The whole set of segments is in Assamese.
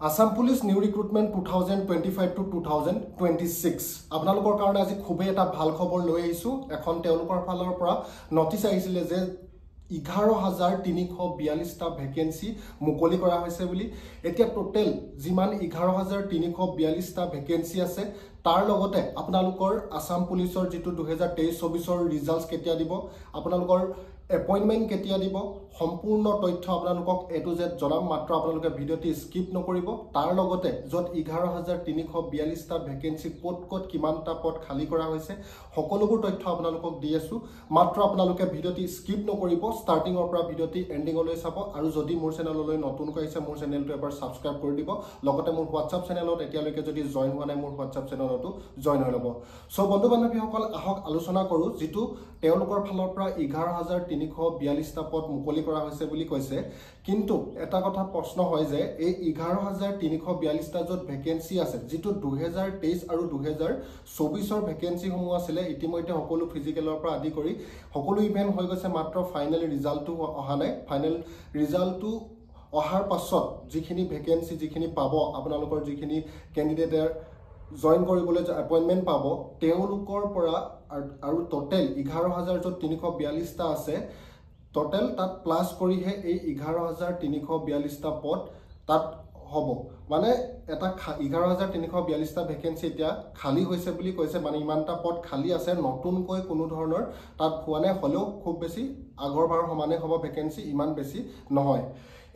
Assam Police New Recruitment 2025 to 2026 আপোনালোকৰ কাৰণে আজি খুবেই এটা ভাল খবৰ লৈ আহিছো এখন তেওঁলোকৰ ফালৰ পৰা নটিচ আহিছিলে যে 11342টা ভ্যাকেন্সি মুকলি কৰা হৈছে বুলি এতিয়া টোটাল যিমান 11342টা ভ্যাকেন্সি আছে তাৰ লগতে আপোনালোকৰ আসাম পুলিচৰ যেটো 2023-24 ৰিজাল্টস কেতিয়া দিব আপোনালোকৰ এপয়েন্টমেন্ট কেতিয়া দিব সম্পূৰ্ণ তথ্য আপোনালোকক এ টু জেড জনাম মাত্ৰ আপোনালোকে ভিডিওটি স্কিপ নকৰিব তাৰ লগতে যত 11342টা ভ্যাকেন্সি কোট কিমানটা পদ খালি কৰা হৈছে সকলোবোৰ তথ্য আপোনালোকক দি আছো মাত্ৰ আপোনালোকে ভিডিওটি স্কিপ নকৰিব ষ্টাৰ্টিংৰ পৰা ভিডিওটি এন্ডিংলৈ চাব আৰু যদি মোৰ চেনেললৈ নতুনকৈ আহিছে মোৰ চেনেলটো এবাৰ সাবস্ক্ৰাইব কৰি দিব লগতে মোৰ WhatsApp চেনেলত এতিয়ালৈকে যদি জয়েন হোৱা নাই মোৰ WhatsApp চেনেলটো জয়েন হৈ লব সো বন্ধু বান্ধৱীসকল আহক আলোচনা কৰো যেটো তেওঁলোকৰ ফালৰ পৰা 11342টা পদ মুকলি কৰা হৈছে বুলি কৈছে কিন্তু এটা কথা প্ৰশ্ন হয় যে এই 11342টা যত ভ্যাকেন্সি আছে যেটো 2023 আৰু 2024 ভ্যাকেন্সি সমূহ আছিল ইতিমধ্যে সকলো ফিজিক্যালৰ পৰা আদি কৰি সকলো ইভেন্ট হৈ গৈছে মাত্ৰ ফাইনাল ৰিজাল্টটো অহা নাই ফাইনাল ৰিজাল্টটো অহাৰ পাছত যিখিনি ভ্যাকেন্সি যিখিনি পাব আপোনালোকৰ যিখিনি ক্যান্ডিডেটৰ জয়েন কৰিবলৈ এপয়েন্টমেন্ট পাব তেওঁলোকৰ পৰা আৰু টোটাল 11342টা আছে টোটাল তাত প্লাস কৰিহে এই 11342টা পদ তাত হ'ব মানে এটা 11342টা ভ্যাকেন্সি এতিয়া খালি হৈছে বুলি কৈছে মানে ইমানটা পদ খালি আছে নতুনকৈ কোনো ধৰণৰ তাত হোৱা নাই হলেও খুব বেছি আগৰবাৰ সমানে হ'ব ভ্যাকেন্সি ইমান বেছি নহয়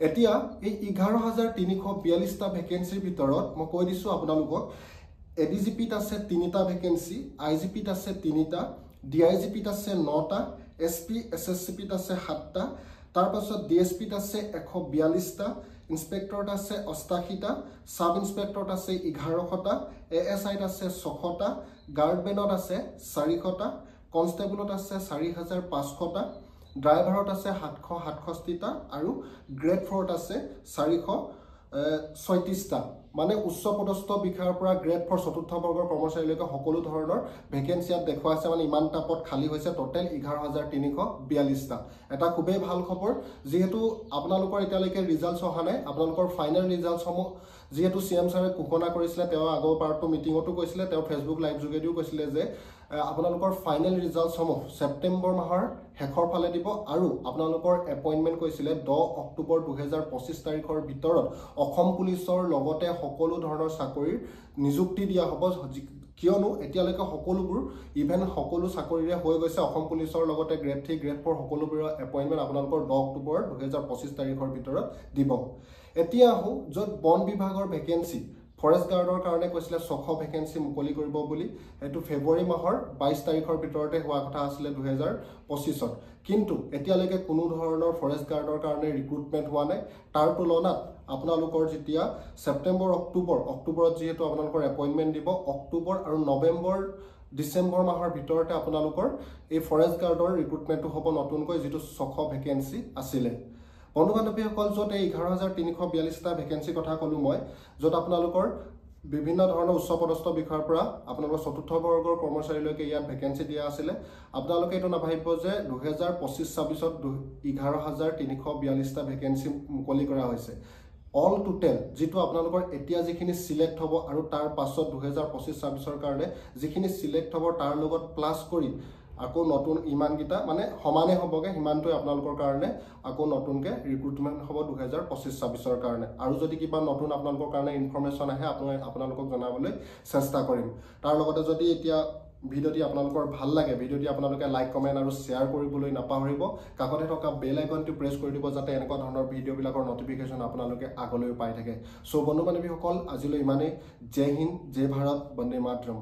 এতিয়া এই 11342টা ভ্যাকেন্সিৰ ভিতৰত মই কৈ দিছো আপোনালোকক এডিজিপিত আছে 3টা ভ্যাকেন্সি আইজিপিত আছে 3টা ডিআইজিপিত আছে 9টা এসপি এসএসসিপিত আছে 7টা তাৰ পাছত ডিএসপিত আছে 142টা ইন্সপেক্টৰত আছে 88টা সাব ইন্সপেক্টৰত আছে 11টা এএসআইত আছে 6টা গাৰ্ডমেনত আছে 400টা কনস্টেবলত আছে 4500টা ড্ৰাইভাৰত আছে 767টা আৰু গ্ৰেড 4ত আছে 436টা মানে উচ্চ পদস্থ বিষয়ৰ পৰা গ্ৰেড 4 চতুৰ্থ বৰ্গৰ কৰ্মচাৰীলৈকে সকলো ধৰণৰ ভ্যাকেন্সিয়াত দেখুৱা আছে মানে ইমানটা পদ খালি হৈছে টোটাল 11342টা এটা খুবেই ভাল খবৰ যেহেতু আপোনালোকৰ এতিয়ালৈকে ৰিজাল্টস অহা নাই আপোনালোকৰ ফাইনাল ৰিজাল্টস সমূহ যেহেতু সিএম ছাৰে ঘোষণা কৰিছিল তেওঁ আগৰ পাৰ্টটো মিটিংতো কৈছিল তেওঁ ফেসবুক লাইভ যোগেদিও কৈছিল যে আপোনালোকৰ ফাইনাল ৰিজাল্টস সমূহ সেপ্টেম্বৰ মাহৰ শেষৰ ফালে দিব আৰু আপোনালোকৰ এপয়েন্টমেন্ট কৈছিল 10 অক্টোবৰ 2025 তাৰিখৰ ভিতৰত অসম পুলিচৰ লগতে সকলো ধৰণৰ চাকৰিৰ নিযুক্তি দিয়া হ'ব কিয়নো এতিয়ালৈকে সকলোবোৰ ইভেন সকলো চাকৰিৰে হৈ গৈছে অসম পুলিচৰ লগতে গ্ৰেড 3 গ্ৰেড 4 সকলোবোৰ এপয়েন্টমেন্ট আপোনালোকৰ 10 অক্টোবৰ 2025 তাৰিখৰ ভিতৰত দিব এতিয়া হো যত বন বিভাগৰ ভ্যাকেন্সি ফৰেষ্ট গাৰ্ডৰ কাৰণে কৈছিল 600 ভ্যাকেন্সি মুকলি কৰিব বুলি এটো ফেব্ৰুৱাৰী মাহৰ 22 তাৰিখৰ ভিতৰতে হোৱা কথা আছিল 2025ত কিন্তু এতিয়ালৈকে কোনো ধৰণৰ ফৰেষ্ট গাৰ্ডৰ কাৰণে ৰিক্ৰুটমেন্ট হোৱা নাই তাৰ তুলনাত আপোনালোকৰ যেতিয়া সেপ্টেম্বৰ অক্টোবৰত যেহেতু আপোনালোকৰ এপয়েন্টমেন্ট দিব অক্টোবৰ আৰু নৱেম্বৰ ডিসেম্বৰ মাহৰ ভিতৰতে আপোনালোকৰ এই ফৰেষ্ট গাৰ্ডৰ ৰিক্ৰুটমেন্টটো হ'ব নতুনকৈ যেটো 600 ভ্যাকেন্সি আছিল বন্ধু বান্ধৱীসকল যত এই 11342টা ভ্যাকেন্সি কথা কলো মই যত আপোনালোকৰ বিভিন্ন ধৰণৰ উচ্চ পদস্থ বিষয়ৰ পৰা আপোনালোকৰ চতুৰ্থ বৰ্গৰ কৰ্মচাৰীলৈকে ইয়াত ভ্যাকেন্সি দিয়া আছিল আপোনালোকে এটো নাভাবিব যে 2025-26ত 11342টা ভ্যাকেন্সি মুকলি কৰা হৈছে অল টোটাল যেটো আপোনালোকৰ এতিয়া যিখিনি সিলেক্ট হ'ব আৰু তাৰ পাছত 2025-26ৰ কাৰণে যিখিনি সিলেক্ট হ'ব তাৰ লগত প্লাস কৰি আকৌ নতুন ইমান গিটা মানে সমানে হ'বগে হিমানটো আপোনালোকৰ কাৰণে আকৌ নতুনকে ৰিক্ৰুটমেন্ট হ'ব 2025-26ৰ কাৰণে আৰু যদি কিবা নতুন আপোনালোকৰ কাৰণে ইনফৰমেশন আহে আপোনালোকক জনাবলৈ চেষ্টা কৰিম তাৰ লগতে যদি এতিয়া ভিডিওটি আপোনালোকৰ ভাল লাগে ভিডিওটি আপোনালোকে লাইক কমেন্ট আৰু শেয়াৰ কৰিবলৈ নাপাহৰিব কাষতে থকা বেল আইকনটো প্ৰেছ কৰি দিব যাতে এনেকুৱা ধৰণৰ ভিডিওবিলাকৰ নটিফিকেশন আপোনালোকে আগলৈ পাই থাকে সো বন্ধু বান্ধৱীসকল আজিলৈ ইমানেই জয় হিন্দ জয় ভাৰত বন্দে মাতৰম